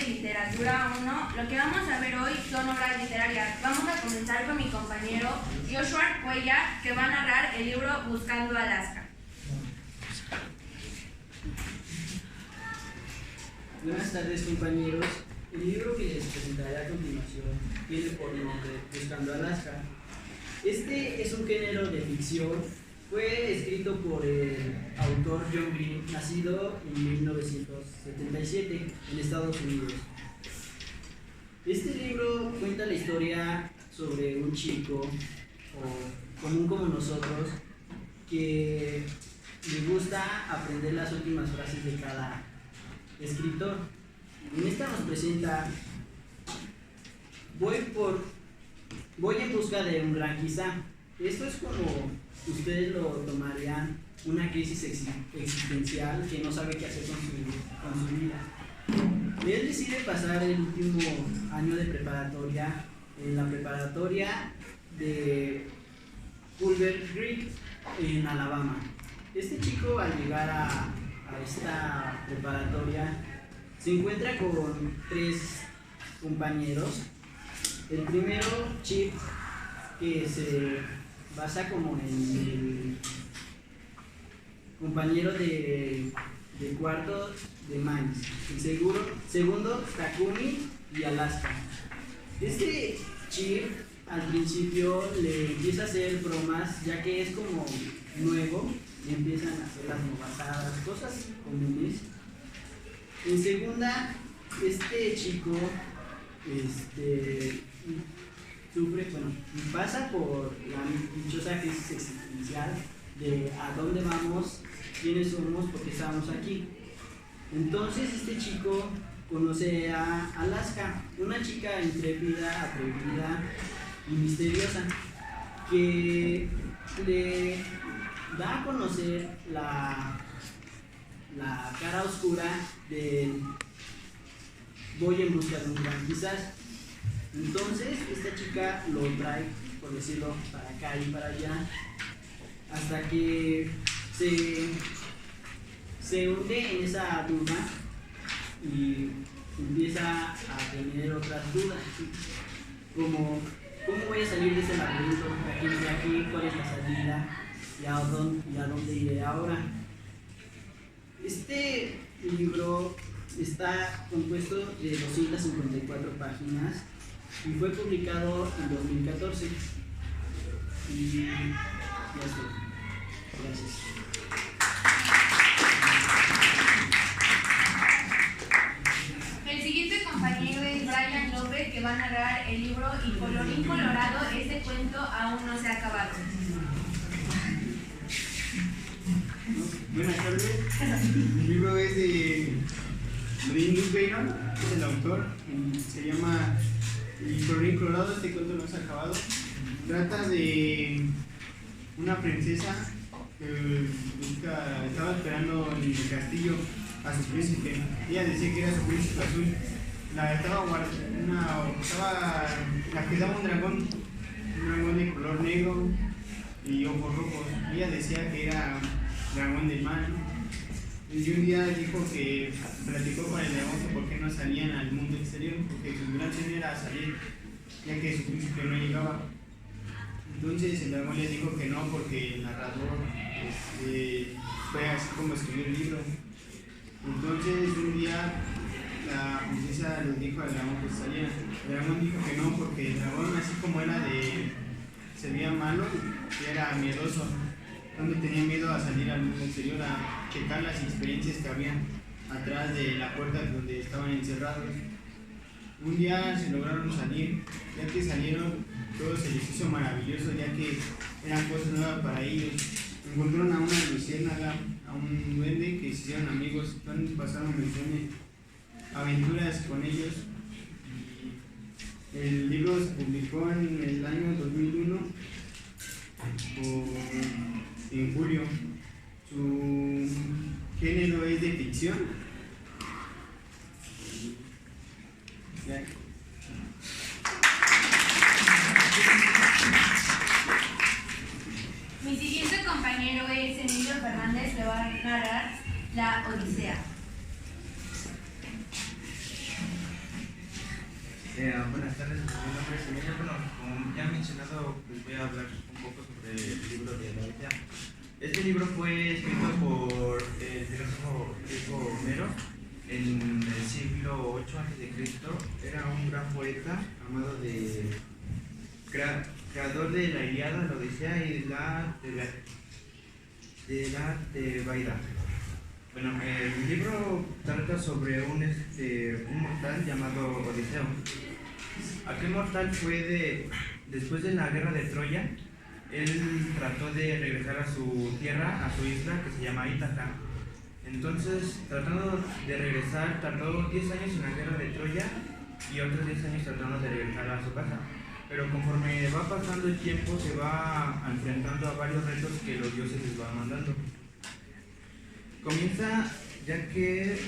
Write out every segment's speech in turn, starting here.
Literatura 1. Lo que vamos a ver hoy son obras literarias. Vamos a comenzar con mi compañero Joshua Cuellar, que va a narrar el libro Buscando Alaska. Buenas tardes, compañeros. El libro que les presentaré a continuación tiene por nombre Buscando Alaska. Este es un género de ficción. Fue escrito por el autor John Green, nacido en 1977 en Estados Unidos. Este libro cuenta la historia sobre un chico común como nosotros que le gusta aprender las últimas frases de cada escritor. En esta nos presenta: voy en busca de un gran quizá. Esto es como ustedes lo tomarían una crisis existencial, que no sabe qué hacer con su vida. Él decide pasar el último año de preparatoria en la preparatoria de Culver Creek en Alabama. Este chico, al llegar a esta preparatoria, se encuentra con 3 compañeros. El primero, Chip, que se basa como en el compañero de cuarto de Miles. El segundo, Takumi y Alaska. Este Chip al principio le empieza a hacer bromas, ya que es como nuevo, y empiezan a hacer las novasadas, cosas comunes. En segunda, este chico pasa por la dichosa crisis existencial de a dónde vamos, quiénes somos, por qué estamos aquí. Entonces este chico conoce a Alaska, una chica intrépida, atrevida y misteriosa, que le da a conocer la cara oscura del voy en busca de un gran quizás. Entonces esta chica lo trae, por decirlo, para acá y para allá, hasta que se hunde en esa duda y empieza a tener otras dudas, como ¿cómo voy a salir de ese laberinto? ¿De aquí? ¿Cuál es la salida? ¿Y a dónde iré ahora? Este libro está compuesto de 254 páginas y fue publicado en 2014. Y ya estoy. Gracias. El siguiente compañero es Brian López, que va a narrar el libro Y colorín colorado, este cuento aún no se ha acabado. Buenas tardes. El libro es de Dean Bayron, es el autor. Se llama Y colorín colorado, este cuento no se ha acabado. Trata de una princesa que estaba esperando en el castillo a su príncipe. Ella decía que era su príncipe azul. La quedaba un dragón de color negro y ojos rojos. Ella decía que era dragón del mar. Y un día platicó con el dragón que por qué no salían al mundo exterior, porque su gran sueño era salir, ya que su príncipe no llegaba. Entonces el dragón le dijo que no, porque el narrador fue así como escribió el libro. Entonces un día la princesa le dijo al dragón que saliera. El dragón dijo que no, porque el dragón, así como se veía malo, y era miedoso, donde tenía miedo a salir al mundo exterior, a checar las experiencias que habían atrás de la puerta donde estaban encerrados. Un día se lograron salir. Ya que salieron, todo se les hizo maravilloso, ya que eran cosas nuevas para ellos. Encontraron a una luciérnaga, a un duende, que se hicieron amigos, pasaron aventuras con ellos. El libro se publicó en el año 2001, en julio. Su género es de ficción. Mi siguiente compañero es Emilio Fernández, que va a narrar La Odisea. Buenas tardes, mi nombre es Emilio. Bueno, como ya mencionado, les voy a hablar un poco sobre el libro de la Odisea. Este libro fue escrito por el filósofo griego Homero en el siglo VIII a.C. Era un gran poeta, amado de creador de la Ilíada, la Odisea y de la Tebaida. Bueno, el libro trata sobre un mortal llamado Odiseo. Aquel mortal fue después de la guerra de Troya, él trató de regresar a su tierra, a su isla que se llama Ítaca. Entonces, tratando de regresar, tardó 10 años en la guerra de Troya y otros 10 años tratando de regresar a su casa. Pero conforme va pasando el tiempo, se va enfrentando a varios retos que los dioses les van mandando. Comienza ya que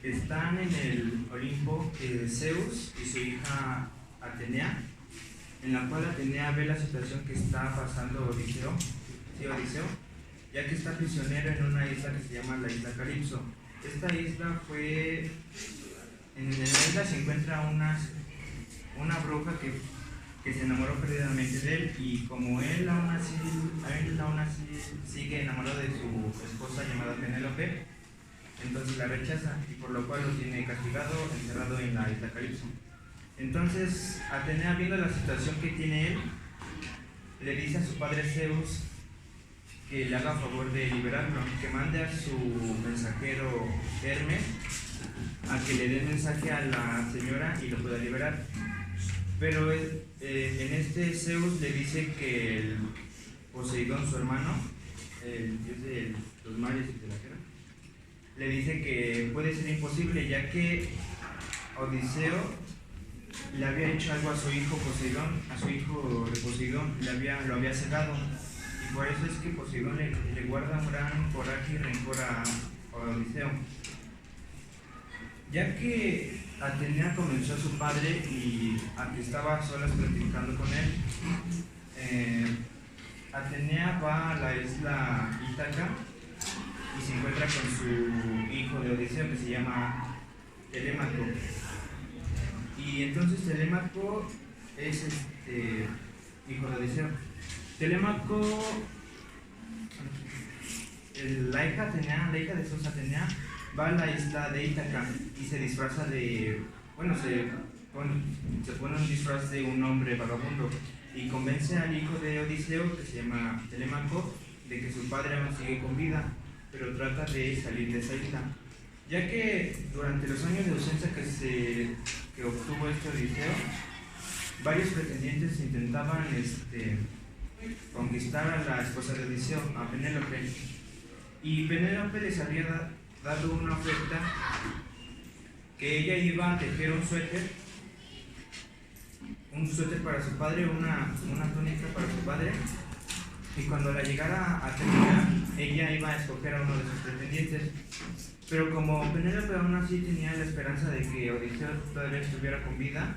están en el Olimpo Zeus y su hija Atenea, en la cual Atenea ve la situación que está pasando Odiseo, ya que está prisionero en una isla que se llama la isla Calipso. Esta isla en la isla se encuentra una bruja que se enamoró perdidamente de él, y como él aún así sigue enamorado de su esposa llamada Penélope, entonces la rechaza, y por lo cual lo tiene castigado, encerrado en la isla Calipso. Entonces Atenea, viendo la situación que tiene él, le dice a su padre Zeus que le haga favor de liberarlo, que mande a su mensajero Hermes a que le dé mensaje a la señora y lo pueda liberar. Pero en este Zeus le dice que el Poseidón, su hermano, el dios de los mares y de la guerra, le dice que puede ser imposible, ya que Odiseo le había hecho algo a su hijo Poseidón, a su hijo de Poseidón, lo había cegado, y por eso es que Poseidón le guarda un gran coraje y rencor a Odiseo. Ya que Atenea convenció a su padre y a que estaba a solas platicando con él, Atenea va a la isla Ítaca y se encuentra con su hijo de Odiseo, que se llama Telémaco. Y entonces Telémaco es hijo de Odiseo. Telémaco, la hija de Zeus Atenea, va a la isla de Ítaca y se disfraza se pone un disfraz de un hombre vagabundo y convence al hijo de Odiseo, que se llama Telémaco, de que su padre aún sigue con vida, pero trata de salir de esa isla. Ya que durante los años de ausencia que obtuvo Odiseo, varios pretendientes intentaban conquistar a la esposa de Odiseo, a Penélope, y Penélope les había dado una oferta que ella iba a tejer un suéter para su padre, una túnica para su padre, y cuando la llegara a terminar, ella iba a escoger a uno de sus pretendientes. Pero como Penélope aún así tenía la esperanza de que Odiseo todavía estuviera con vida,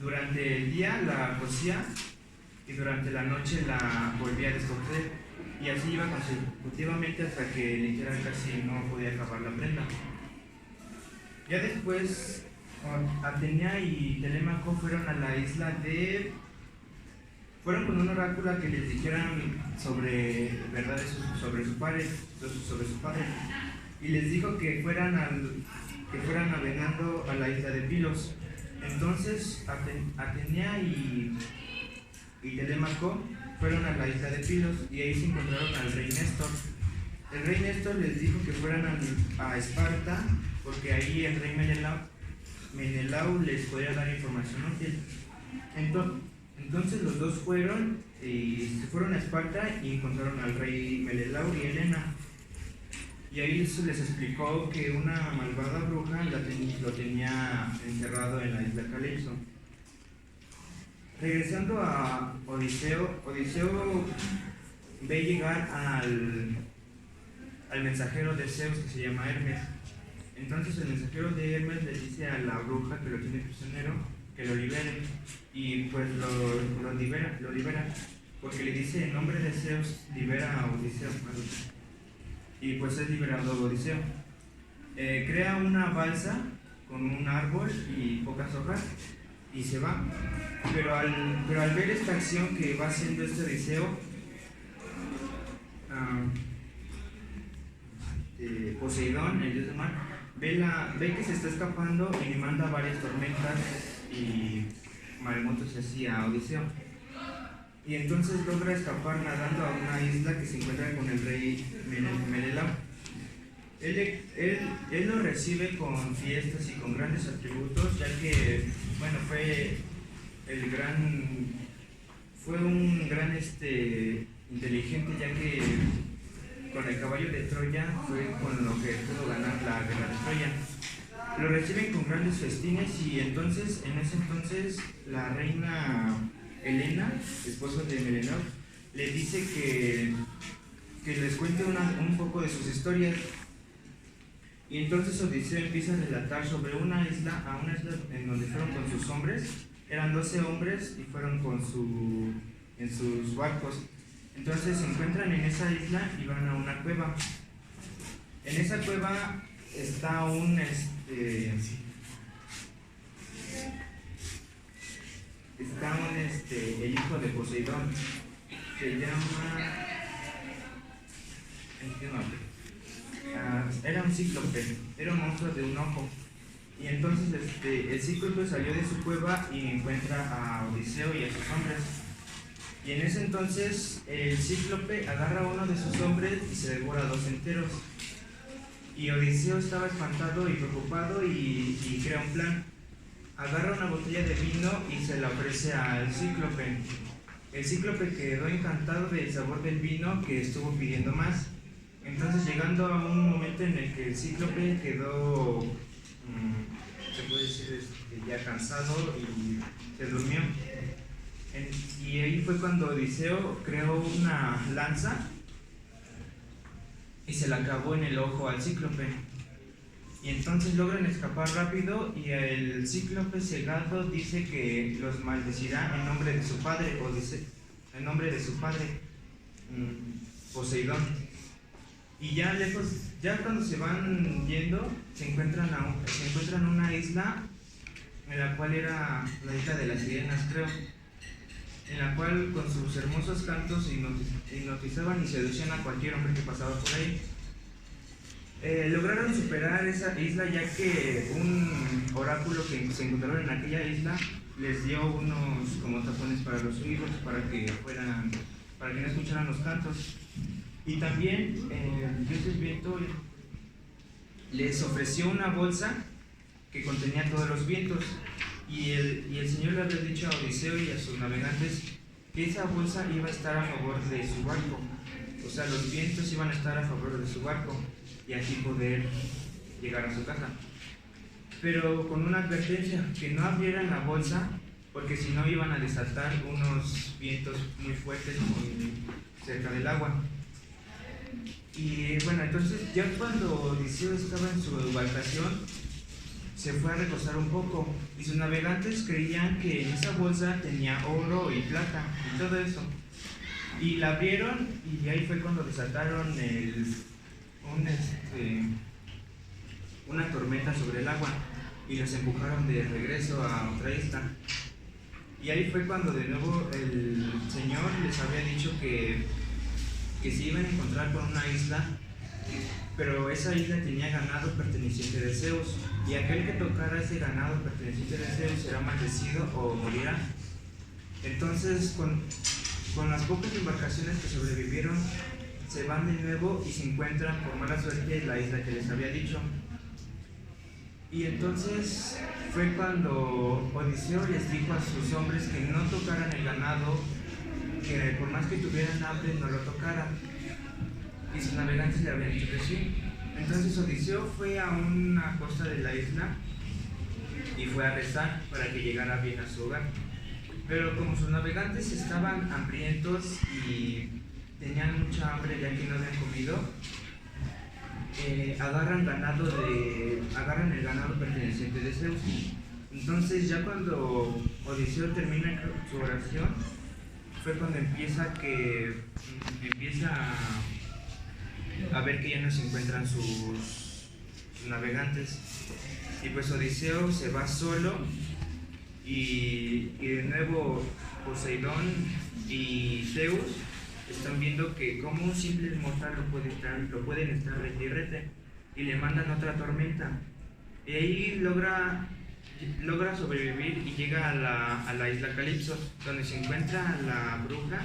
durante el día la cosía y durante la noche la volvía a descoser, y así iba consecutivamente hasta que literal casi no podía acabar la prenda. Ya después, Atenea y Telémaco fueron a la isla fueron con un oráculo a que les dijeran sobre verdades sobre su padre, y les dijo que fueran navegando a la isla de Pilos. Entonces Atenea y Telémaco fueron a la isla de Pilos y ahí se encontraron al rey Néstor. El rey Néstor les dijo que fueran a Esparta, porque ahí el rey Menelao les podía dar información útil. Entonces los dos fueron se fueron a Esparta y encontraron al rey Menelao y Helena. Y ahí les explicó que una malvada bruja lo tenía encerrado en la isla Calipso. Regresando a Odiseo ve llegar al mensajero de Zeus, que se llama Hermes. Entonces el mensajero de Hermes le dice a la bruja que lo tiene prisionero que lo libere, y pues lo libera, porque le dice en nombre de Zeus libera a Odiseo, y pues es liberado Odiseo. Crea una balsa con un árbol y pocas hojas y se va. Pero al ver esta acción que va haciendo este Odiseo, Poseidón, el dios del mar, ve que se está escapando y le manda varias tormentas y maremotos así a Odiseo. Y entonces logra escapar nadando a una isla que se encuentra con el rey Menelao. Él lo recibe con fiestas y con grandes atributos, ya que, bueno, fue un gran inteligente, ya que con el caballo de Troya fue con lo que pudo ganar la guerra de Troya. Lo reciben con grandes festines y en ese entonces la reina Helena, esposa de Menelao, le dice que les cuente un poco de sus historias. Y entonces Odiseo empieza a relatar sobre una isla en donde fueron con sus hombres. Eran 12 hombres y fueron en sus barcos. Entonces se encuentran en esa isla y van a una cueva. En esa cueva está el hijo de Poseidón. Se llama... era un cíclope, era un monstruo de un ojo. Y entonces el cíclope salió de su cueva y encuentra a Odiseo y a sus hombres. Y en ese entonces el cíclope agarra a uno de sus hombres y se devora a 2 enteros. Y Odiseo estaba espantado y preocupado y crea un plan. Agarra una botella de vino y se la ofrece al cíclope. El cíclope quedó encantado del sabor del vino, que estuvo pidiendo más. Entonces, llegando a un momento en el que el cíclope quedó, se puede decir, ya cansado y se durmió. Y ahí fue cuando Odiseo creó una lanza y se la clavó en el ojo al cíclope. Y entonces logran escapar rápido y el cíclope cegado dice que los maldecirá en nombre de su padre, Poseidón. Y ya lejos, ya cuando se van yendo, se encuentran una isla, en la cual era la isla de las sirenas, creo, en la cual con sus hermosos cantos hipnotizaban y seducían a cualquier hombre que pasaba por ahí. Lograron superar esa isla, ya que un oráculo que se encontraron en aquella isla les dio unos como tapones para los oídos, para que no escucharan los cantos. Y también Dios del viento les ofreció una bolsa que contenía todos los vientos, y el Señor le había dicho a Odiseo y a sus navegantes que esa bolsa iba a estar a favor de su barco. O sea, los vientos iban a estar a favor de su barco y así poder llegar a su casa. Pero con una advertencia, que no abrieran la bolsa, porque si no iban a desatar unos vientos muy fuertes muy cerca del agua. Y bueno, entonces ya cuando Odiseo estaba en su embarcación, se fue a recostar un poco y sus navegantes creían que en esa bolsa tenía oro y plata y todo eso. Y la abrieron y ahí fue cuando desataron una tormenta sobre el agua y los empujaron de regreso a otra isla. Y ahí fue cuando de nuevo el Señor les había dicho que se iban a encontrar con una isla, pero esa isla tenía ganado perteneciente de Zeus, y aquel que tocara ese ganado perteneciente de Zeus será maldecido o morirá. Entonces, con las pocas embarcaciones que sobrevivieron, se van de nuevo y se encuentran por mala suerte en la isla que les había dicho. Y entonces fue cuando Odiseo les dijo a sus hombres que no tocaran el ganado, que por más que tuvieran hambre no lo tocaran. Y sus navegantes le habían dicho que sí. Entonces Odiseo fue a una costa de la isla y fue a rezar para que llegara bien a su hogar. Pero como sus navegantes estaban hambrientos y tenían mucha hambre ya que no habían comido, agarran el ganado perteneciente de Zeus. Entonces ya cuando Odiseo termina su oración, fue cuando empieza a ver que ya no se encuentran sus navegantes. Y pues Odiseo se va solo y de nuevo Poseidón y Zeus están viendo que como un simple mortal lo pueden estar rete y rete, y le mandan otra tormenta. Y ahí logra sobrevivir y llega a la isla Calipso, donde se encuentra la bruja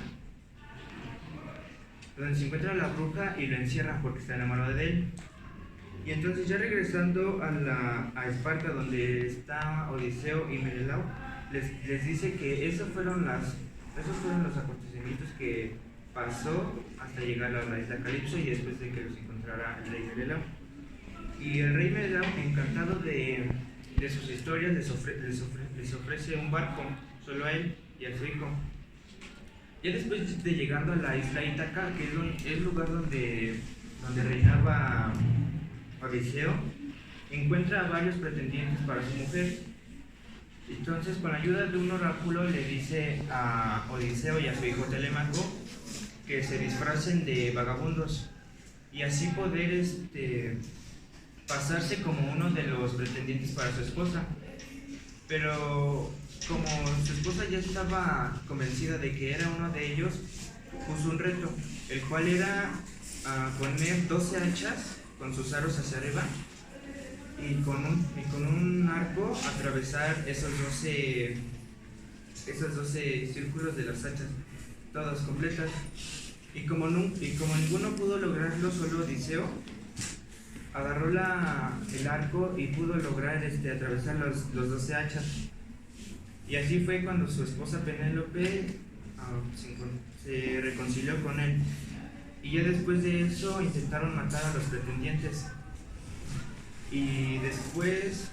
y lo encierra porque está enamorado de él. Y entonces ya regresando a Esparta, donde está Odiseo y Menelao, les dice que esos fueron los acontecimientos que pasó hasta llegar a la isla Calipso y después de que los encontrara el rey Menelao. Y el rey Menelao, encantado de sus historias, les ofrece un barco, solo a él y a su hijo. Ya después de llegando a la isla Ítaca, que es el lugar donde reinaba Odiseo, encuentra a varios pretendientes para su mujer. Entonces, con la ayuda de un oráculo, le dice a Odiseo y a su hijo Telémaco que se disfracen de vagabundos y así poder pasarse como uno de los pretendientes para su esposa. Pero como su esposa ya estaba convencida de que era uno de ellos, puso un reto, el cual era poner 12 hachas con sus aros hacia arriba y con un arco atravesar esos 12 círculos de las hachas, todas completas. Y como ninguno pudo lograrlo, solo Odiseo agarró el arco y pudo lograr atravesar los 12 hachas. Y así fue cuando su esposa Penélope se reconcilió con él. Y ya después de eso intentaron matar a los pretendientes. Y después,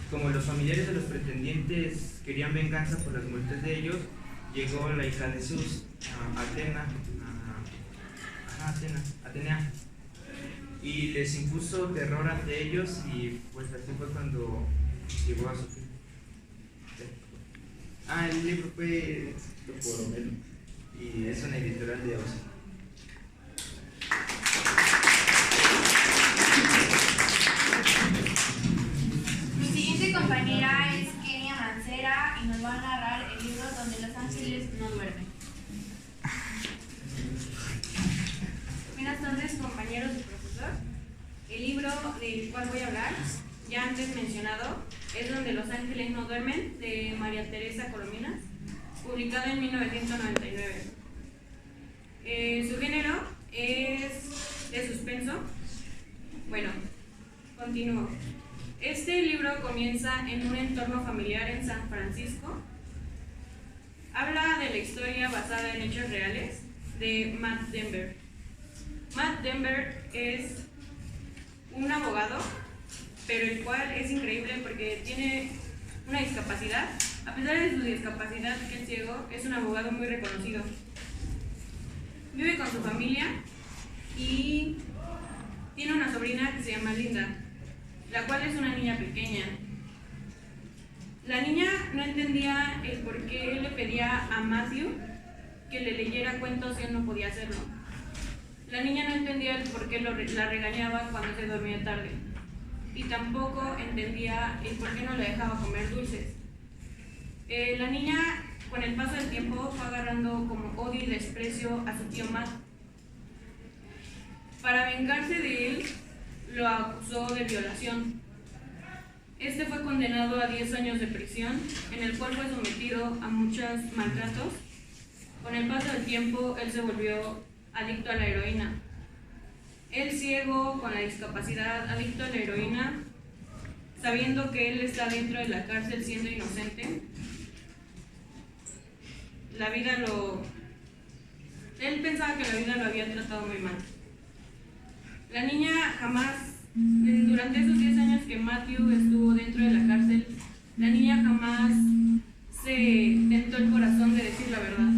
como los familiares de los pretendientes querían venganza por las muertes de ellos, llegó la hija de Zeus, Atenea, y les impuso terror ante ellos, y pues así fue cuando llegó a su fin. El libro fue escrito por Homero y es una editorial de Osa. Mi siguiente compañera es Kenia Mancera y nos va a narrar el libro Donde los ángeles no duermen. Buenas tardes, compañeros y profesor. El libro del cual voy a hablar, ya antes mencionado, es Donde los ángeles no duermen, de María Teresa Corominas, publicado en 1999. Su género es de suspenso. Bueno, continúo. Este libro comienza en un entorno familiar en San Francisco. Habla de la historia basada en hechos reales de Matt Denver. Matt Denver es un abogado, pero el cual es increíble porque tiene una discapacidad. A pesar de su discapacidad, que es ciego, es un abogado muy reconocido. Vive con su familia y tiene una sobrina que se llama Linda, la cual es una niña pequeña. La niña no entendía el por qué él le pedía a Matthew que le leyera cuentos y él no podía hacerlo. La niña no entendía el por qué la regañaba cuando se dormía tarde. Y tampoco entendía el por qué no le dejaba comer dulces. La niña, con el paso del tiempo, fue agarrando como odio y desprecio a su tío Matt. Para vengarse de él, lo acusó de violación. Este fue condenado a 10 años de prisión, en el cual fue sometido a muchos maltratos. Con el paso del tiempo, él se volvió adicto a la heroína. Él, ciego, con la discapacidad, adicto a la heroína, sabiendo que él está dentro de la cárcel siendo inocente, él pensaba que la vida lo había tratado muy mal. La niña jamás, durante esos 10 años que Matthew estuvo dentro de la cárcel, la niña jamás se tentó el corazón de decir la verdad.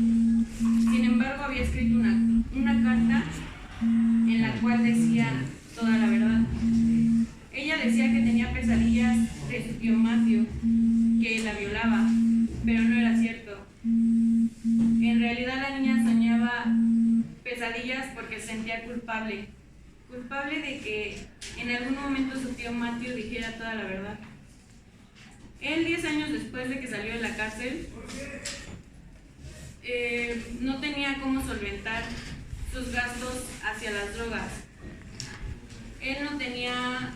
Sin embargo, había escrito una carta en la cual decía toda la verdad. Ella decía que tenía pesadillas de su tío Matthew, que la violaba, pero no era cierto. En realidad la niña soñaba pesadillas porque se sentía culpable de que en algún momento su tío Matthew dijera toda la verdad. Él, 10 años después de que salió de la cárcel, no tenía cómo solventar sus gastos hacia las drogas. Él no tenía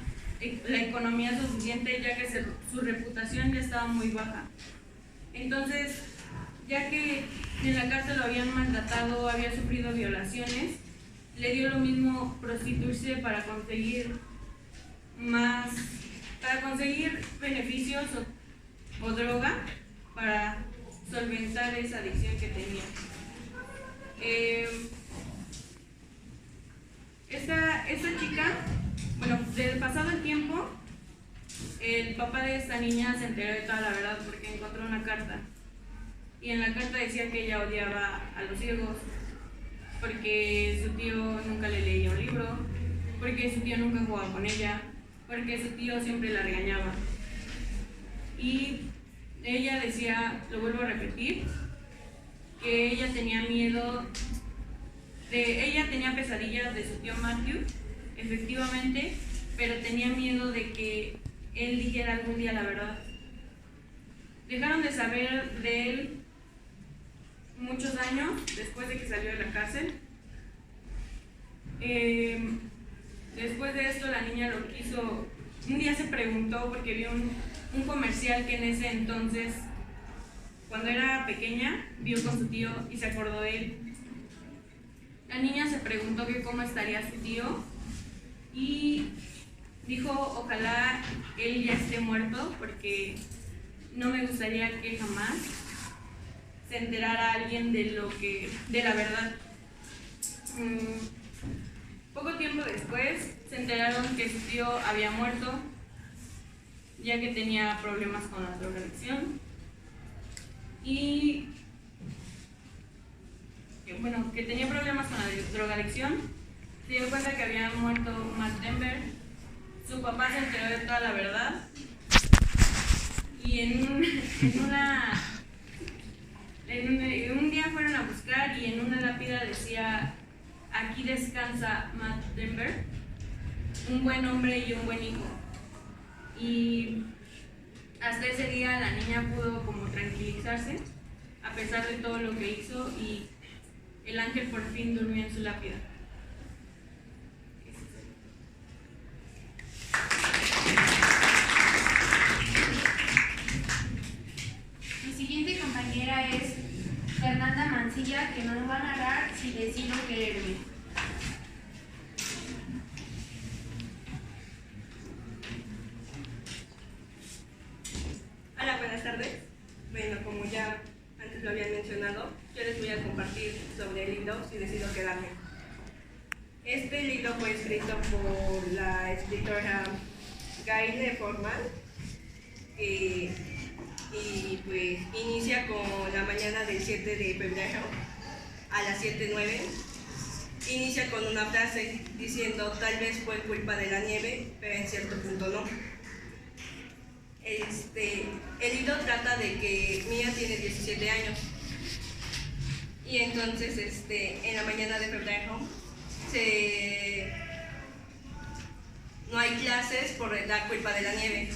la economía suficiente, ya que su reputación ya estaba muy baja. Entonces, ya que en la cárcel lo habían maltratado, había sufrido violaciones, le dio lo mismo prostituirse para conseguir beneficios o droga para solventar esa adicción que tenía. Esta chica, bueno, del pasado el tiempo, el papá de esta niña se enteró de toda la verdad porque encontró una carta. Y en la carta decía que ella odiaba a los ciegos, porque su tío nunca le leía un libro, porque su tío nunca jugaba con ella, porque su tío siempre la regañaba. Y ella decía, lo vuelvo a repetir, que ella tenía miedo, ella tenía pesadillas de su tío Matthew, efectivamente, pero tenía miedo de que él dijera algún día la verdad. Dejaron de saber de él muchos años después de que salió de la cárcel. Después de esto la niña lo quiso, un día se preguntó porque vio un comercial que en ese entonces, cuando era pequeña, vio con su tío y se acordó de él. La niña se preguntó que cómo estaría su tío y dijo, ojalá él ya esté muerto porque no me gustaría que jamás se enterara alguien de la verdad. Poco tiempo después se enteraron que su tío había muerto, ya que tenía problemas con la drogadicción. Y bueno, que tenía problemas con la drogadicción, se dio cuenta que había muerto Matt Denver. Su papá se enteró de toda la verdad y un día fueron a buscar y en una lápida decía: aquí descansa Matt Denver, un buen hombre y un buen hijo. Y hasta ese día la niña pudo como tranquilizarse a pesar de todo lo que hizo y el ángel por fin durmió en su lápida. Mi siguiente compañera es Fernanda Mancilla, que nos va a narrar Si decido quererme. Hola, buenas tardes. Bueno, como ya antes lo habían mencionado, yo les voy a compartir sobre el libro Si decido quedarme. Este libro fue escrito por la escritora Gayle Forman y pues inicia con la mañana del 7 de febrero a las 7:09. Inicia con una frase diciendo: tal vez fue culpa de la nieve, pero en cierto punto no. El libro trata de que Mia tiene 17 años y entonces en la mañana de febrero no hay clases por la culpa de la nieve.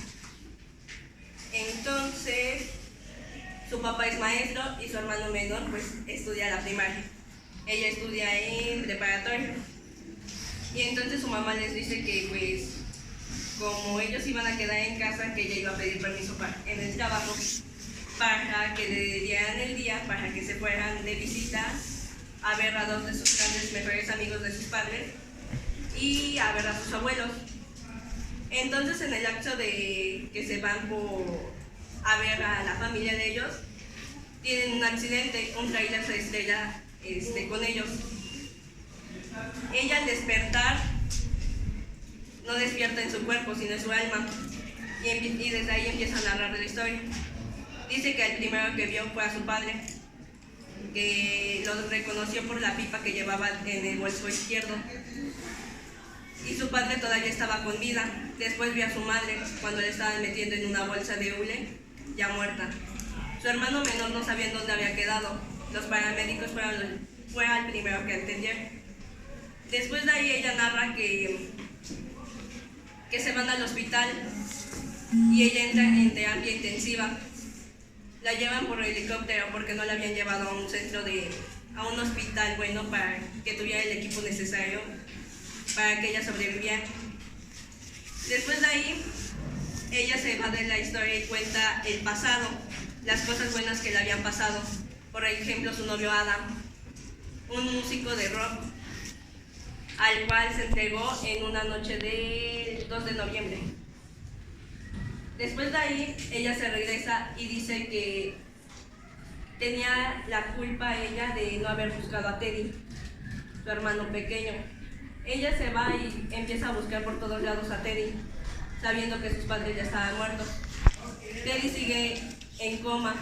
Entonces su papá es maestro y su hermano menor pues estudia la primaria. Ella estudia en preparatoria y entonces su mamá les dice que pues como ellos iban a quedar en casa, que ella iba a pedir permiso en el trabajo para que le dieran el día para que se fueran de visita a ver a dos de sus grandes mejores amigos de sus padres y a ver a sus abuelos. Entonces en el lapso de que se van a ver a la familia de ellos, tienen un accidente, un trailer se estrella con ellos. Ella al despertar no despierta en su cuerpo, sino en su alma, y desde ahí empieza a narrar la historia. Dice que el primero que vio fue a su padre, que lo reconoció por la pipa que llevaba en el bolso izquierdo, y su padre todavía estaba con vida. Después vio a su madre cuando le estaban metiendo en una bolsa de hule, ya muerta. Su hermano menor no sabía en dónde había quedado. Los paramédicos fueron el primero que entendieron. Después de ahí ella narra que que se van al hospital y ella entra en terapia intensiva. La llevan por helicóptero porque no la habían llevado a un a un hospital bueno para que tuviera el equipo necesario para que ella sobreviviera. Después de ahí, ella se va de la historia y cuenta el pasado, las cosas buenas que le habían pasado. Por ejemplo, su novio Adam, un músico de rock, al cual se entregó en una noche del 2 de noviembre. Después de ahí, ella se regresa y dice que tenía la culpa ella de no haber buscado a Teddy, su hermano pequeño. Ella se va y empieza a buscar por todos lados a Teddy, sabiendo que sus padres ya estaban muertos. Teddy sigue en coma.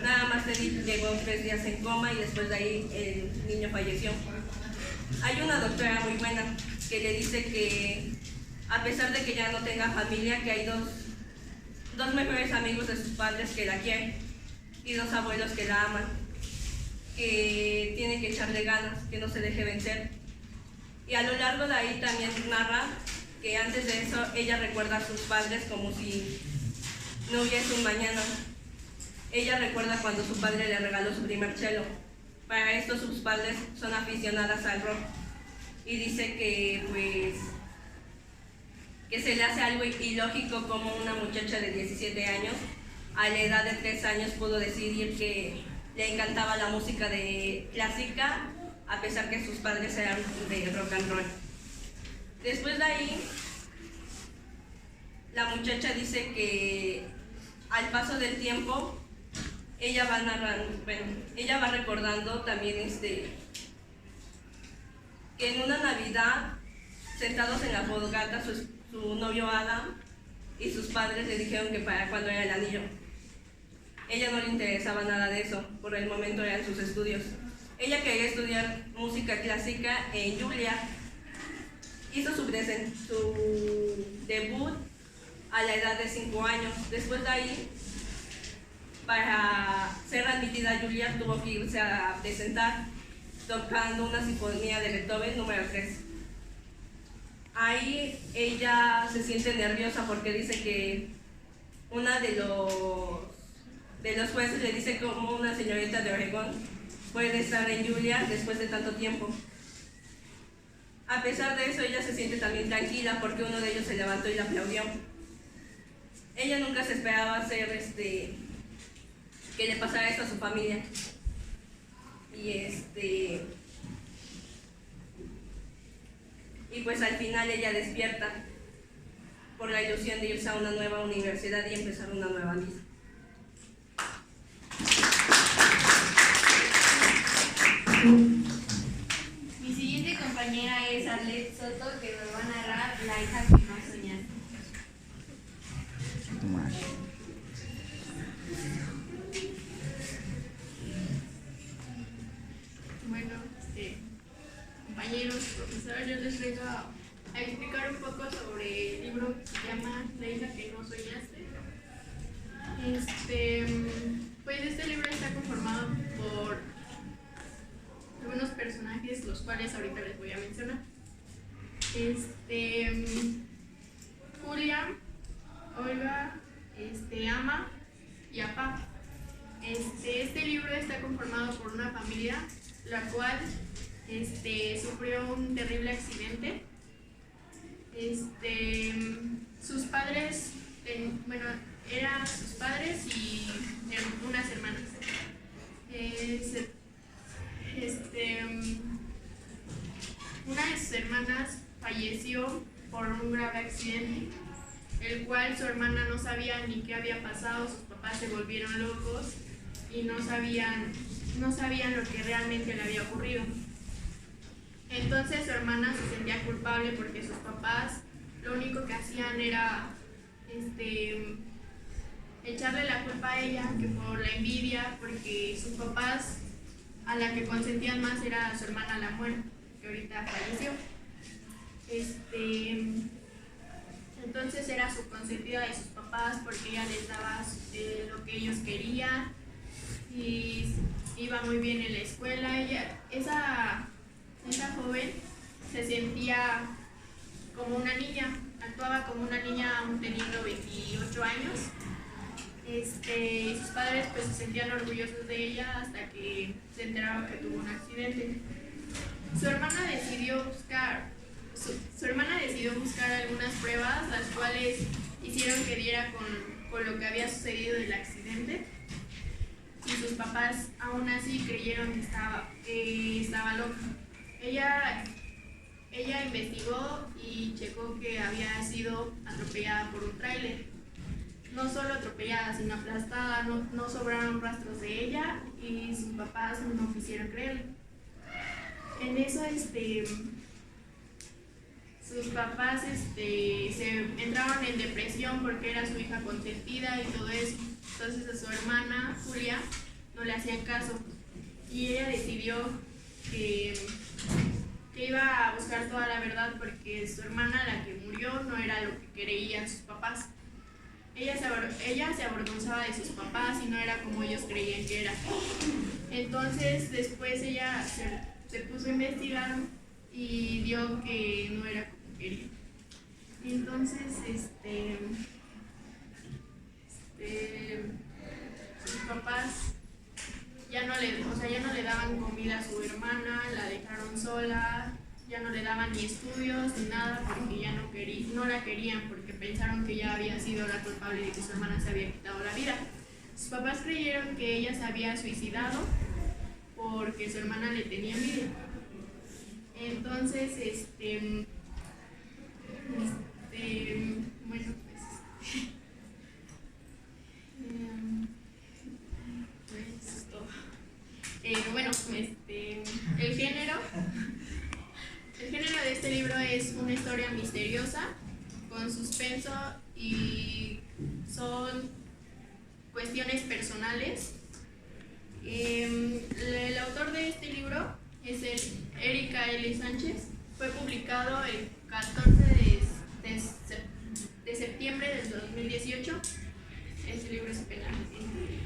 Nada más Teddy llegó 3 días en coma y después de ahí el niño falleció. Hay una doctora muy buena que le dice que a pesar de que ya no tenga familia, que hay dos mejores amigos de sus padres que la quieren y 2 abuelos que la aman, que tiene que echarle ganas, que no se deje vencer. Y a lo largo de ahí también narra que antes de eso ella recuerda a sus padres como si no hubiese un mañana. Ella recuerda cuando su padre le regaló su primer cello. Para esto sus padres son aficionadas al rock y dice que se le hace algo ilógico como una muchacha de 17 años a la edad de 3 años pudo decidir que le encantaba la música clásica a pesar que sus padres eran de rock and roll. Después de ahí, la muchacha dice que al paso del tiempo ella va recordando también que en una Navidad, sentados en la fogata, su novio Adam y sus padres le dijeron que para cuándo era el anillo. Ella no le interesaba nada de eso, por el momento eran sus estudios. Ella quería estudiar música clásica en Juilliard. Hizo su debut a la edad de 5 años. Después de ahí, para ser admitida a Juilliard, tuvo que irse a presentar tocando una sinfonía de Beethoven número 3. Ahí ella se siente nerviosa porque dice que una de los jueces le dice como una señorita de Oregón puede estar en Juilliard después de tanto tiempo. A pesar de eso, ella se siente también tranquila porque uno de ellos se levantó y la aplaudió. Ella nunca se esperaba hacer que le pasara esto a su familia. Y pues al final ella despierta por la ilusión de irse a una nueva universidad y empezar una nueva vida. Mi siguiente compañera es Arlet Soto, que nos va a narrar La hija que no soñaste. Bueno, compañeros, profesor, yo les vengo a explicar un poco sobre el libro que se llama La hija que no soñaste. Pues este libro está conformado por algunos personajes, los cuales ahorita les voy a mencionar. Julia, Olga, Ama y Apá. Este libro está conformado por una familia la cual sufrió un terrible accidente. Sus padres, eran sus padres y unas hermanas. Una de sus hermanas falleció por un grave accidente, el cual su hermana no sabía ni qué había pasado. Sus papás se volvieron locos y no sabían lo que realmente le había ocurrido. Entonces su hermana se sentía culpable porque sus papás lo único que hacían era echarle la culpa a ella, que por la envidia, porque sus papás a la que consentían más era a su hermana la muerte, que ahorita falleció. Entonces era su consentida de sus papás porque ella les daba lo que ellos querían y iba muy bien en la escuela. Esa joven se sentía como una niña, actuaba como una niña aún teniendo 28 años. Y sus padres pues se sentían orgullosos de ella hasta que se enteraron que tuvo un accidente. Su hermana decidió buscar algunas pruebas, las cuales hicieron que diera con lo que había sucedido del accidente. Y sus papás aún así creyeron que estaba loca. Ella investigó y checó que había sido atropellada por un tráiler. No solo atropellada, sino aplastada, no sobraron rastros de ella y sus papás no quisieron creerlo. En eso sus papás se entraron en depresión porque era su hija consentida y todo eso. Entonces a su hermana Julia no le hacían caso y ella decidió que iba a buscar toda la verdad porque su hermana, la que murió, no era lo que creían sus papás. Ella se avergonzaba de sus papás y no era como ellos creían que era. Entonces después ella se puso a investigar y vio que no era como quería. Entonces sus papás ya no le daban comida a su hermana, la dejaron sola, ya no le daban ni estudios ni nada porque ya no la querían porque pensaron que ella había sido la culpable de que su hermana se había quitado la vida. Sus papás creyeron que ella se había suicidado porque su hermana le tenía envidia. Entonces, bueno, pues es todo. El género de este libro es una historia misteriosa, con suspenso y son cuestiones personales. El autor de este libro es Erika L. Sánchez. Fue publicado el 14 de septiembre del 2018. Este libro es apenas reciente.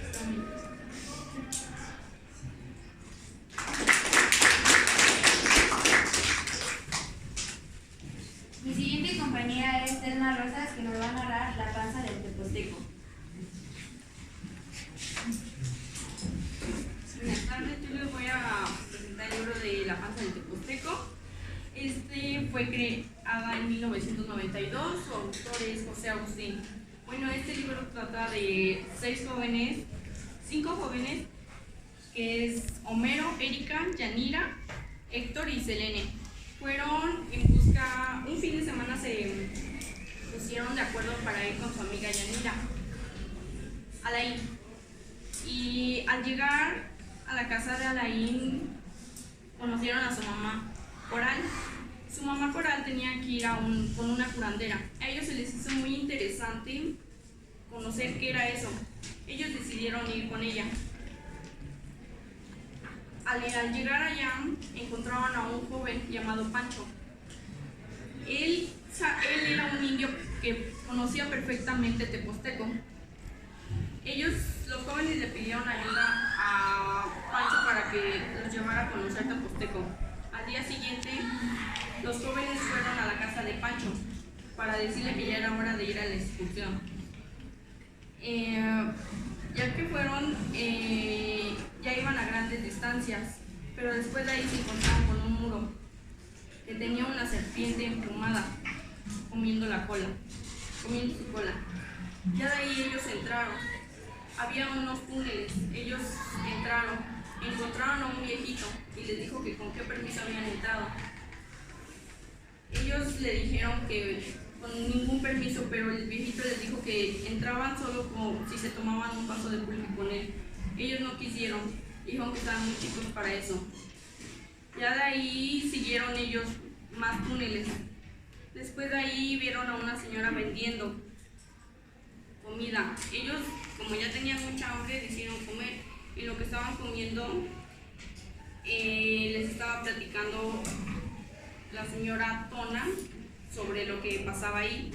Está muy interesante. Mi siguiente compañera es Telma Rosas, que nos va a narrar La panza del teposteco. Buenas tardes, yo les voy a presentar el libro de La panza del teposteco. Fue creada en 1992, su autor es José Agustín. Bueno, este libro trata de 5 jóvenes, que es Homero, Erika, Yanira, Héctor y Selene. Fueron en busca, un fin de semana se pusieron de acuerdo para ir con su amiga Yanira, Alain. Y al llegar a la casa de Alain, conocieron a su mamá Coral. Su mamá Coral tenía que ir con una curandera. A ellos se les hizo muy interesante conocer qué era eso. Ellos decidieron ir con ella. Al llegar allá, encontraban a un joven llamado Pancho. Él era un indio que conocía perfectamente teposteco. Los jóvenes le pidieron ayuda a Pancho para que los llevara a conocer teposteco. Al día siguiente, los jóvenes fueron a la casa de Pancho para decirle que ya era hora de ir a la excursión. Ya que fueron, ya iban a grandes distancias, pero después de ahí se encontraron con un muro que tenía una serpiente emplumada comiendo su cola. Ya de ahí ellos entraron. Había unos túneles. Ellos encontraron a un viejito y les dijo que con qué permiso habían entrado. Ellos le dijeron que con ningún permiso, pero el viejito les dijo que entraban solo si se tomaban un vaso de pulque con él. Ellos no quisieron, dijeron que estaban muy chicos para eso. Ya de ahí siguieron ellos más túneles. Después de ahí vieron a una señora vendiendo comida. Ellos, como ya tenían mucha hambre, decidieron comer, y lo que estaban comiendo les estaba platicando la señora Tona sobre lo que pasaba ahí.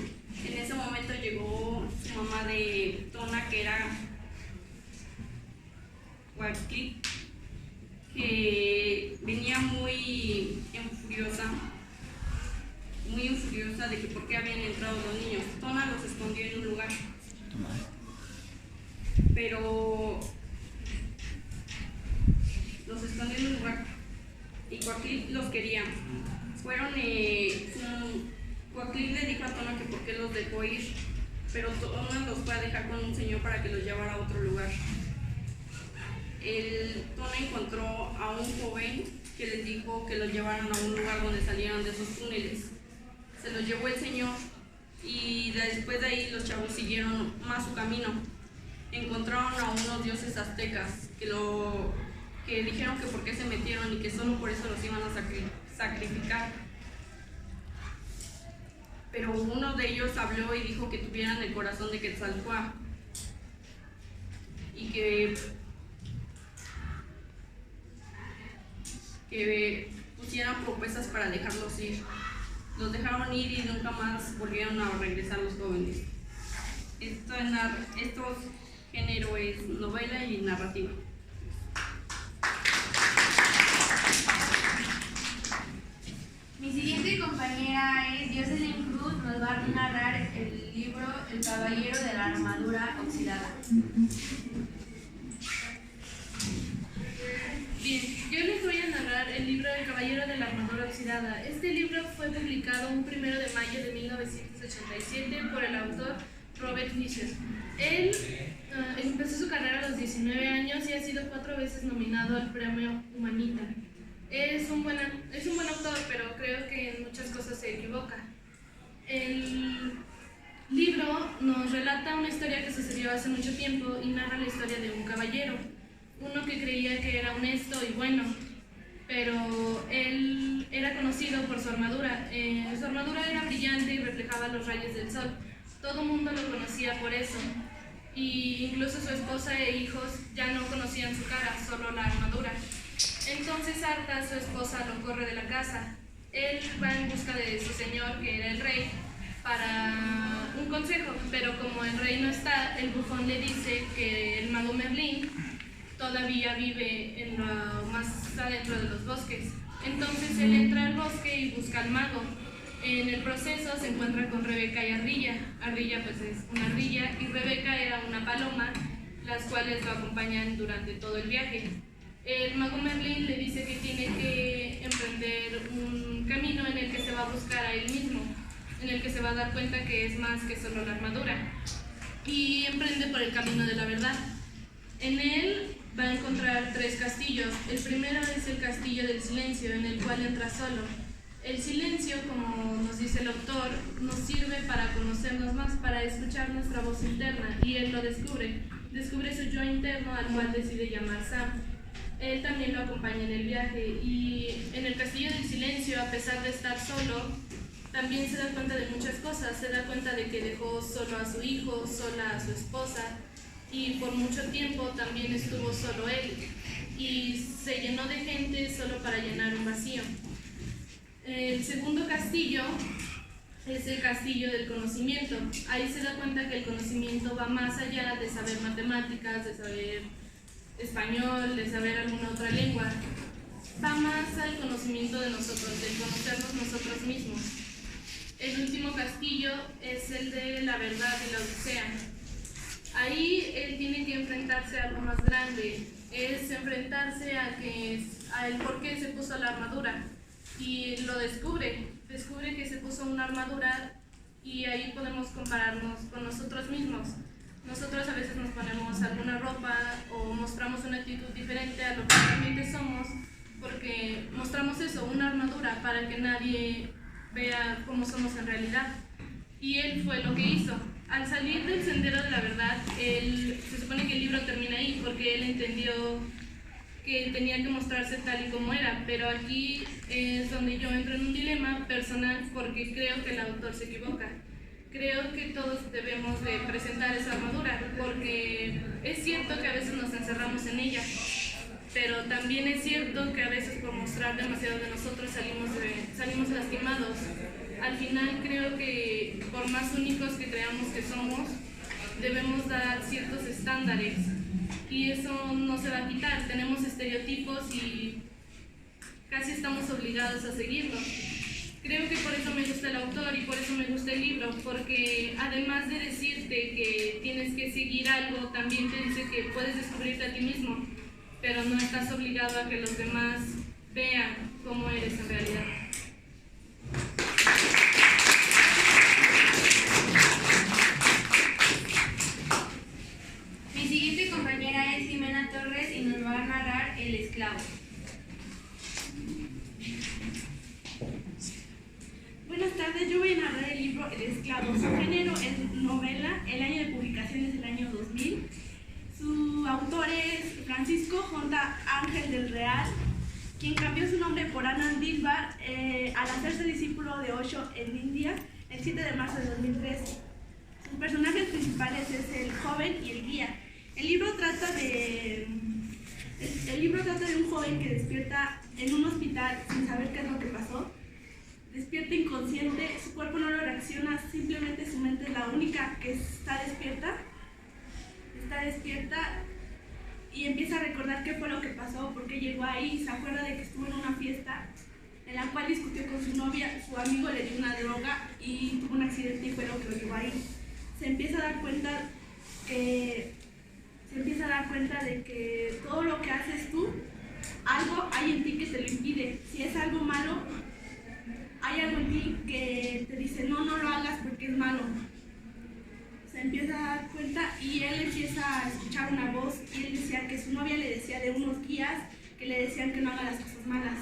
En ese momento llegó su mamá de Tona, que era Huaclip, que venía muy furiosa muy furiosa de que por qué habían entrado los niños. Tona los escondió en un lugar. Pero los escondió en un lugar y Coatlicue los quería. Coatlicue le dijo a Tona que por qué los dejó ir, pero Tona los fue a dejar con un señor para que los llevara a otro lugar. Tona encontró a un joven que les dijo que los llevaran a un lugar donde salieran de esos túneles. Se los llevó el señor y después de ahí los chavos siguieron más su camino. Encontraron a unos dioses aztecas que dijeron que por qué se metieron y que solo por eso los iban a sacrificar. Pero uno de ellos habló y dijo que tuvieran el corazón de Quetzalcóatl y que pusieran propuestas para dejarlos ir. Los dejaron ir y nunca más volvieron a regresar los jóvenes. Estos género es novela y narrativa. Mi siguiente compañera es Jocelyn Cruz, nos va a narrar el libro El caballero de la armadura oxidada. Bien, yo les voy a narrar el libro El caballero de la armadura oxidada. Este libro fue publicado un 1 de mayo de 1987 por el autor Robert Fisher. Él empezó su carrera a los 19 años y ha sido 4 veces nominado al premio Humanita. Es un buen autor, pero creo que en muchas cosas se equivoca. El libro nos relata una historia que sucedió hace mucho tiempo y narra la historia de un caballero, uno que creía que era honesto y bueno, pero él era conocido por su armadura. Su armadura era brillante y reflejaba los rayos del sol. Todo el mundo lo conocía por eso, y incluso su esposa e hijos ya no conocían su cara, solo la armadura. Entonces, harta, su esposa lo corre de la casa. Él va en busca de su señor, que era el rey, para un consejo, pero como el rey no está, el bufón le dice que el mago Merlín todavía vive en lo más adentro de los bosques. Entonces él entra al bosque y busca al mago. En el proceso se encuentra con Rebeca y Ardilla. Ardilla pues es una ardilla y Rebeca era una paloma, las cuales lo acompañan durante todo el viaje. El mago Merlín le dice que tiene que emprender un camino en el que se va a buscar a él mismo, en el que se va a dar cuenta que es más que solo la armadura, y emprende por el camino de la verdad. En él va a encontrar 3 castillos. El primero es el castillo del silencio, en el cual entra solo. El silencio, como nos dice el autor, nos sirve para conocernos más, para escuchar nuestra voz interna, y él lo descubre su yo interno, al cual decide llamar Sam. Él también lo acompaña en el viaje, y en el castillo del silencio, a pesar de estar solo, también se da cuenta de muchas cosas. Se da cuenta de que dejó solo a su hijo, sola a su esposa, y por mucho tiempo también estuvo solo él, y se llenó de gente solo para llenar un vacío. El segundo castillo es el castillo del conocimiento. Ahí se da cuenta que el conocimiento va más allá de saber matemáticas, de saber español, de saber alguna otra lengua. Va más al conocimiento de nosotros, de conocernos nosotros mismos. El último castillo es el de la verdad y la odisea. Ahí él tiene que enfrentarse a algo más grande, es enfrentarse a el por qué se puso la armadura, y lo descubre que se puso una armadura, y ahí podemos compararnos con nosotros mismos. Nosotros a veces nos ponemos alguna ropa o mostramos una actitud diferente a lo que realmente somos, porque mostramos eso, una armadura, para que nadie vea cómo somos en realidad. Y él fue lo que hizo. Al salir del sendero de la verdad, se supone que el libro termina ahí, porque él entendió que tenía que mostrarse tal y como era, pero aquí es donde yo entro en un dilema personal, porque creo que el autor se equivoca. Creo que todos debemos de presentar esa armadura, porque es cierto que a veces nos encerramos en ella, pero también es cierto que a veces por mostrar demasiado de nosotros salimos lastimados. Al final creo que por más únicos que creamos que somos, debemos dar ciertos estándares, y eso no se va a quitar. Tenemos estereotipos y casi estamos obligados a seguirlos. Creo que por eso me gusta el autor y por eso me gusta el libro, porque además de decirte que tienes que seguir algo, también te dice que puedes descubrirte a ti mismo, pero no estás obligado a que los demás vean cómo eres en realidad. Mi siguiente compañera es Jimena Torres y nos va a narrar El esclavo. Buenas tardes, yo voy a narrar el libro El esclavo. Su género es novela, el año de publicación es el año 2000. Su autor es Francisco J. Ángel del Real, quien cambió su nombre por Anand Dilbar al hacerse discípulo de Osho en India el 7 de marzo de 2003. Sus personajes principales es el joven y el guía. El libro trata de un joven que despierta en un hospital sin saber qué es lo que pasó. Despierta inconsciente, su cuerpo no lo reacciona, simplemente su mente es la única que está despierta. Está despierta y empieza a recordar qué fue lo que pasó, por qué llegó ahí. Se acuerda de que estuvo en una fiesta en la cual discutió con su novia, su amigo le dio una droga y tuvo un accidente y fue lo que lo llevó ahí. Se empieza a dar cuenta de que todo lo que haces tú, algo hay en ti que te lo impide. Si es algo malo, hay algo en ti que te dice no lo hagas porque es malo. Se empieza a dar cuenta y él empieza a escuchar una voz y él decía que su novia le decía de unos guías que le decían que no haga las cosas malas.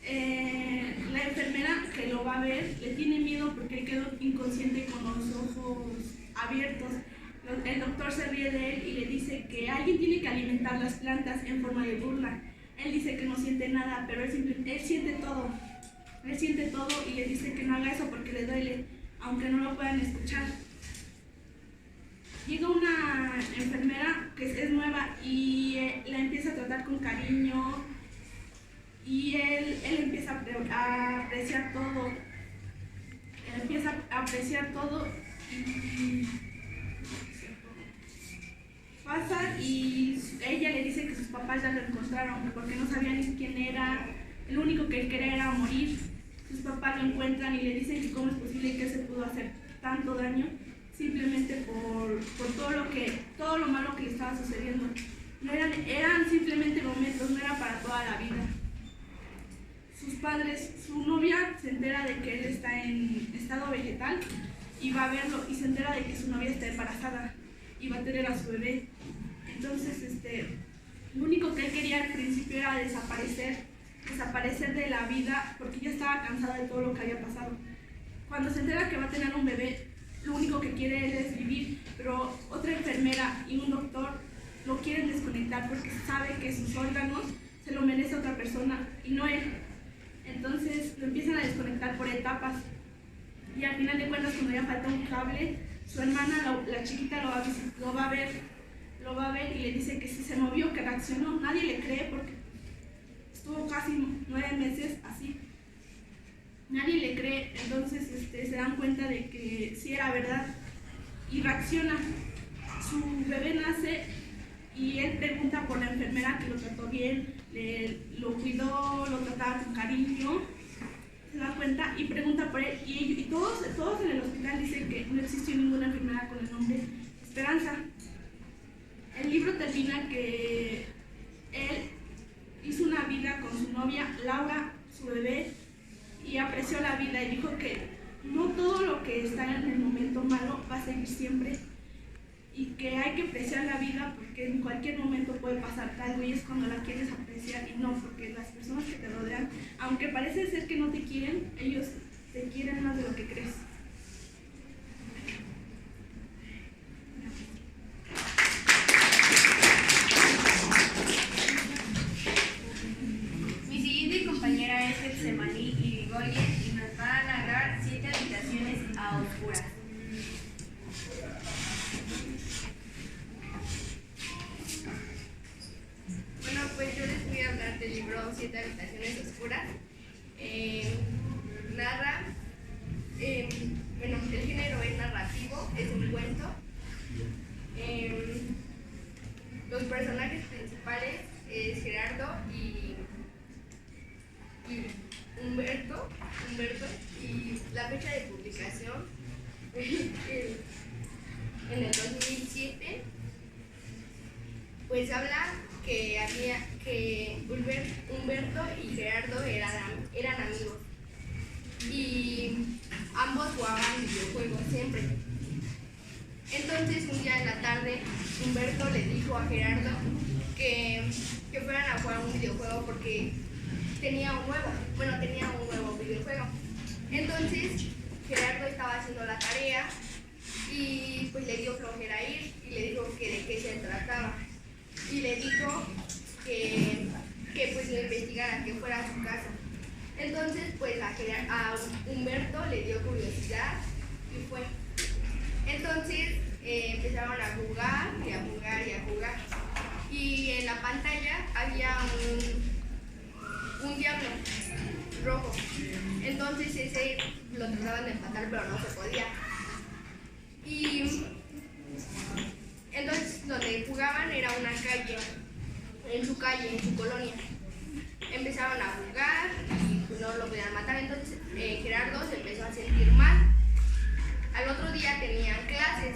La enfermera que lo va a ver le tiene miedo porque él quedó inconsciente con los ojos abiertos. El doctor se ríe de él y le dice que alguien tiene que alimentar las plantas en forma de burla. Él dice que no siente nada, pero él siente todo. Él siente todo y le dice que no haga eso porque le duele, aunque no lo puedan escuchar. Llega una enfermera que es nueva y la empieza a tratar con cariño y él empieza a apreciar todo. Él empieza a apreciar todo y pasa y ella le dice que sus papás ya lo encontraron porque no sabían ni quién era. Lo único que él quería era morir. Sus papás lo encuentran y le dicen que cómo es posible que se pudo hacer tanto daño simplemente por todo lo malo que le estaba sucediendo. No eran simplemente momentos, no era para toda la vida. Sus padres, su novia se entera de que él está en estado vegetal y va a verlo y se entera de que su novia está embarazada y va a tener a su bebé. Entonces, lo único que él quería al principio era desaparecer de la vida porque ya estaba cansada de todo lo que había pasado. Cuando se entera que va a tener un bebé, lo único que quiere él es vivir, pero otra enfermera y un doctor lo quieren desconectar porque sabe que sus órganos se lo merece otra persona y no él. Entonces lo empiezan a desconectar por etapas y al final de cuentas, cuando ya falta un cable, su hermana, la chiquita, lo va a ver y le dice que sí se movió, que reaccionó. Nadie le cree porque estuvo casi 9 meses así. Nadie le cree, entonces se dan cuenta de que sí era verdad y reacciona. Su bebé nace y él pregunta por la enfermera que lo trató bien, lo cuidó, lo trataba con cariño. Se da cuenta y pregunta por él y todos en el hospital dicen que no existió ninguna enfermera con el nombre Esperanza. El libro termina que él hizo una vida con su novia Laura, su bebé, y apreció la vida y dijo que no todo lo que está en el momento malo va a seguir siempre y que hay que apreciar la vida porque en cualquier momento puede pasar algo y es cuando la quieres apreciar y no porque las personas que te rodean, aunque parece ser que no te quieren, ellos te quieren más de lo que crees. Mi siguiente compañera es Getsemaní Irigoyen y nos va a narrar 7 habitaciones a oscuras. Bueno, pues yo les voy a hablar del libro 7 habitaciones oscuras. El género es narrativo, es un cuento. Los personajes principales es Gerardo y Humberto. en el 2007, pues habla que Humberto y Gerardo eran amigos y ambos jugaban videojuegos siempre. Entonces un día en la tarde Humberto le dijo a Gerardo que fueran a jugar un videojuego porque tenía un nuevo videojuego. Entonces Gerardo estaba haciendo la tarea y pues le dio flojera ir y le dijo que de qué se trataba y le dijo que pues lo investigara, que fuera a su casa. Entonces pues a Humberto le dio curiosidad y fue. Entonces empezaron a jugar y a jugar y a jugar y en la pantalla había un diablo rojo. Entonces ese lo trataban de empatar pero no se podía. Y entonces donde jugaban era una calle, en su colonia. Empezaron a jugar y pues no lo podían matar. Entonces Gerardo se empezó a sentir mal. Al otro día tenían clases.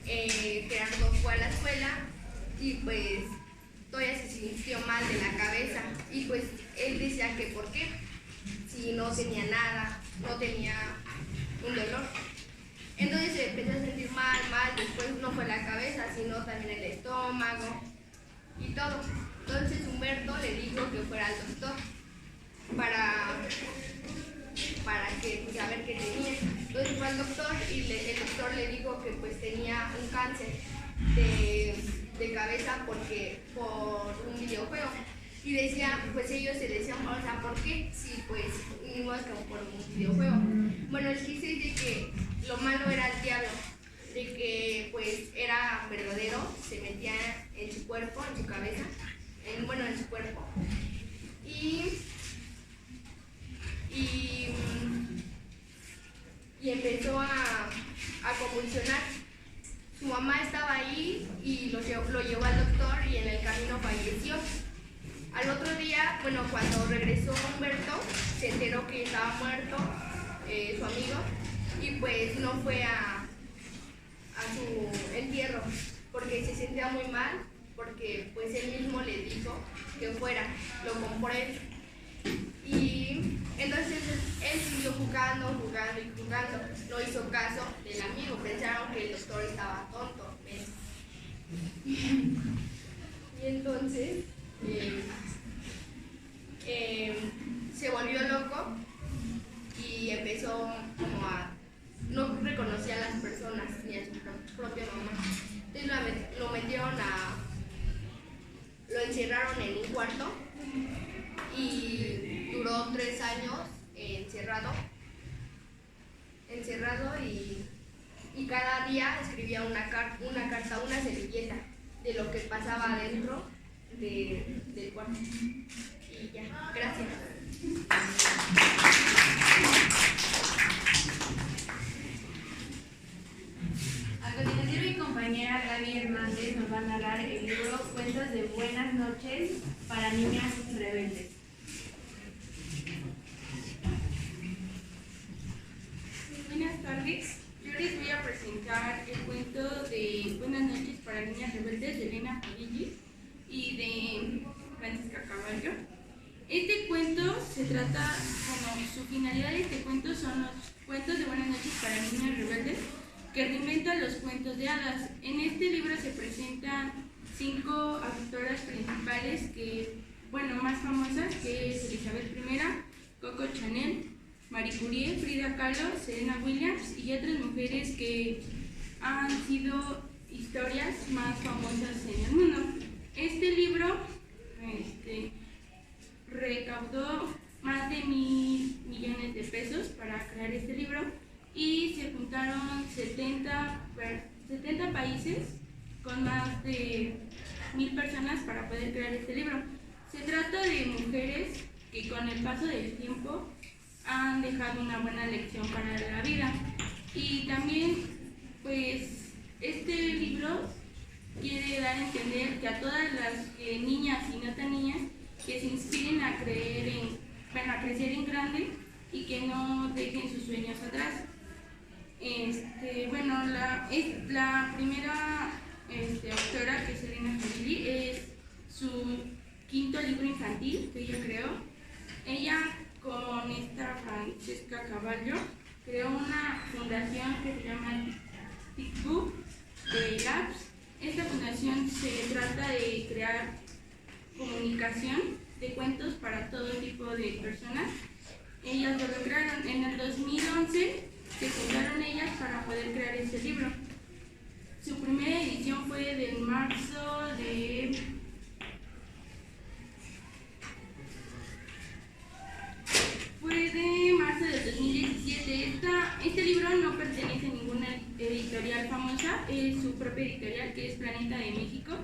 Gerardo fue a la escuela y pues todavía se sintió mal de la cabeza. Y pues él decía que por qué, si no tenía nada, no tenía un dolor. Entonces se empezó a sentir mal, después no fue la cabeza, sino también el estómago y todo. Entonces Humberto le dijo que fuera al doctor para que, pues, a ver qué tenía. Entonces fue al doctor y el doctor le dijo que pues tenía un cáncer de cabeza por un videojuego. Y decía, pues ellos se decían, o sea, ¿por qué? Sí, pues no es como por un videojuego. Bueno, el chiste es de que lo malo era el diablo, de que pues era verdadero, se metía en su cuerpo, en su cabeza, en su cuerpo. Y empezó a convulsionar. Su mamá estaba ahí y lo llevó al doctor y en el camino falleció. Al otro día, cuando regresó Humberto, se enteró que estaba muerto su amigo y pues no fue a su entierro porque se sentía muy mal, porque pues él mismo le dijo que fuera, lo compró él. Y entonces él siguió jugando, no hizo caso del amigo, pensaron que el doctor estaba tonto. Y entonces se volvió loco y empezó como no reconocía a las personas ni a su propia mamá. Entonces lo encerraron en un cuarto y duró 3 años encerrado y cada día escribía una carta, una servilleta de lo que pasaba adentro del cuarto. Y ya, gracias. A continuación, mi compañera Gaby Hernández nos va a narrar el libro Cuentos de Buenas Noches para Niñas Rebeldes. Buenas tardes, yo les voy a presentar el cuento de Buenas Noches para Niñas Rebeldes de Elena Pagilli y de Francisca Caballo. Este cuento se trata, su finalidad de este cuento son los cuentos de Buenas Noches para Niñas Rebeldes que reinventan los cuentos de hadas. En este libro se presentan 5 autoras principales más famosas, que es Elizabeth I, Coco Chanel, Marie Curie, Frida Kahlo, Serena Williams y otras mujeres que han sido historias más famosas en el mundo. Este libro recaudó más de 1,000 millones de pesos para crear este libro y se juntaron 70 países con más de 1,000 personas para poder crear este libro. Se trata de mujeres que con el paso del tiempo han dejado una buena lección para la vida. Y también, pues, este libro quiere dar a entender que a todas las niñas y no tan niñas que se inspiren a crecer en grande y que no dejen sus sueños atrás. Bueno, la primera autora, que es Elena Favilli, es su quinto libro infantil que ella creó. Ella, con esta Francesca Cavallo, creó una fundación que se llama TikTok de Labs. Esta fundación se trata de crear comunicación de cuentos para todo tipo de personas. Ellas lo lograron. En el 2011 se juntaron ellas para poder crear este libro. Su primera edición fue de marzo de... del 2017. Este libro no pertenece a ninguna editorial famosa, es su propia editorial, que es Planeta de México.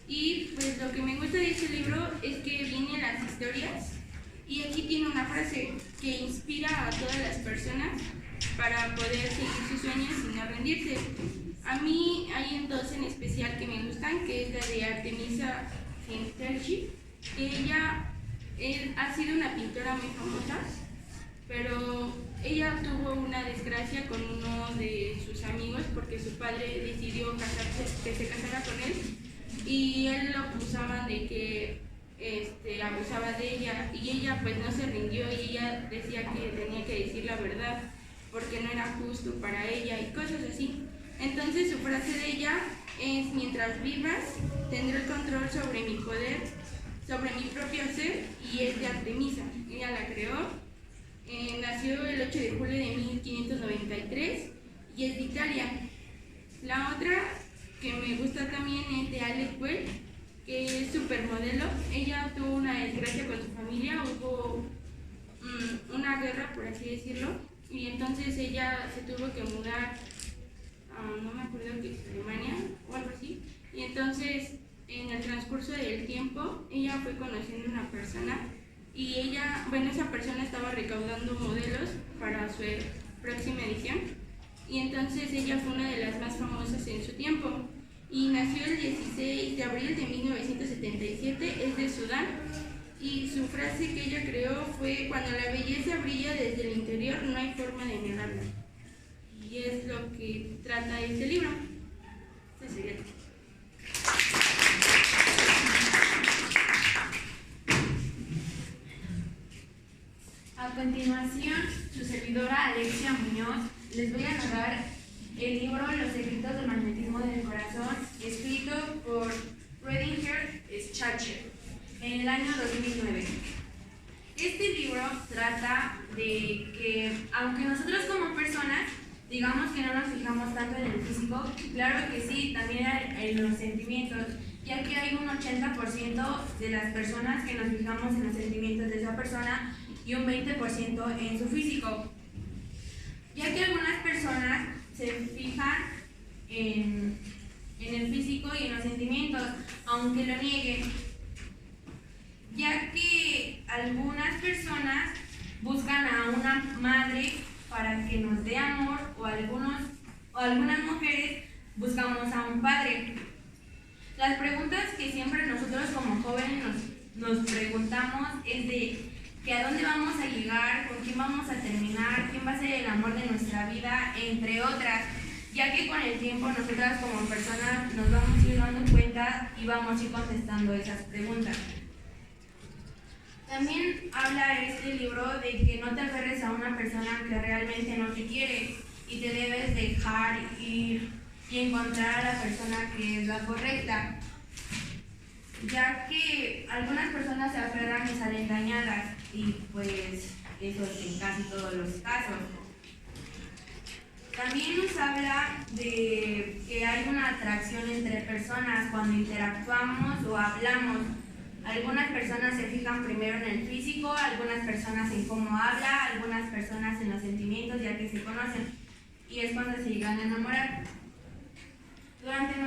Y pues lo que me gusta de este libro es que vienen las historias y aquí tiene una frase que inspira a todas las personas para poder seguir sus sueños y no rendirse. A mí hay dos en especial que me gustan, que es la de Artemisa Gentileschi, que ella ha sido una pintora muy famosa, pero ella tuvo una desgracia con uno de sus amigos porque su padre decidió que se casara con él, y él lo acusaban de que abusaba de ella, y ella pues no se rindió, y ella decía que tenía que decir la verdad porque no era justo para ella y cosas así. Entonces su frase de ella es: mientras vivas tendré el control sobre mi poder, sobre mi propio ser, y es de Artemisa. Ella la creó. Nació el 8 de julio de 1593 y es de Italia. La otra que me gusta también es de Alice Well, que es supermodelo. Ella tuvo una desgracia con su familia, hubo una guerra, por así decirlo, y entonces ella se tuvo que mudar a, no me acuerdo que es Alemania o algo así, y entonces en el transcurso del tiempo ella fue conociendo a una persona, y esa persona estaba recaudando modelos para su próxima edición, y entonces ella fue una de las más famosas en su tiempo, y nació el 16 de abril de 1977, es de Sudán, y su frase que ella creó fue: cuando la belleza brilla desde el interior no hay forma de negarla. Y es lo que trata este libro. Eso sería todo. A continuación, su servidora Alexia Muñoz les voy a narrar el libro Los secretos del magnetismo del corazón, escrito por Redinger Schacher en el año 2009. Este libro trata de que, aunque nosotros como personas digamos que no nos fijamos tanto en el físico, claro que sí, también en los sentimientos, ya que hay un 80% de las personas que nos fijamos en los sentimientos de esa persona y un 20% en su físico, ya que algunas personas se fijan en el físico y en los sentimientos, aunque lo nieguen, ya que algunas personas buscan a una madre para que nos dé amor, o algunas mujeres buscamos a un padre. Las preguntas que siempre nosotros como jóvenes nos preguntamos es de que a dónde vamos a llegar, con quién vamos a terminar, quién va a ser el amor de nuestra vida, entre otras, ya que con el tiempo nosotras como personas nos vamos a ir dando cuenta y vamos a ir contestando esas preguntas. También habla este libro de que no te aferres a una persona que realmente no te quiere y te debes dejar ir y encontrar a la persona que es la correcta, ya que algunas personas se aferran y salen dañadas, y pues eso es en casi todos los casos. También nos habla de que hay una atracción entre personas cuando interactuamos o hablamos. Algunas personas se fijan primero en el físico, algunas personas en cómo habla, algunas personas en los sentimientos, ya que se conocen, y es cuando se llegan a enamorar. Durante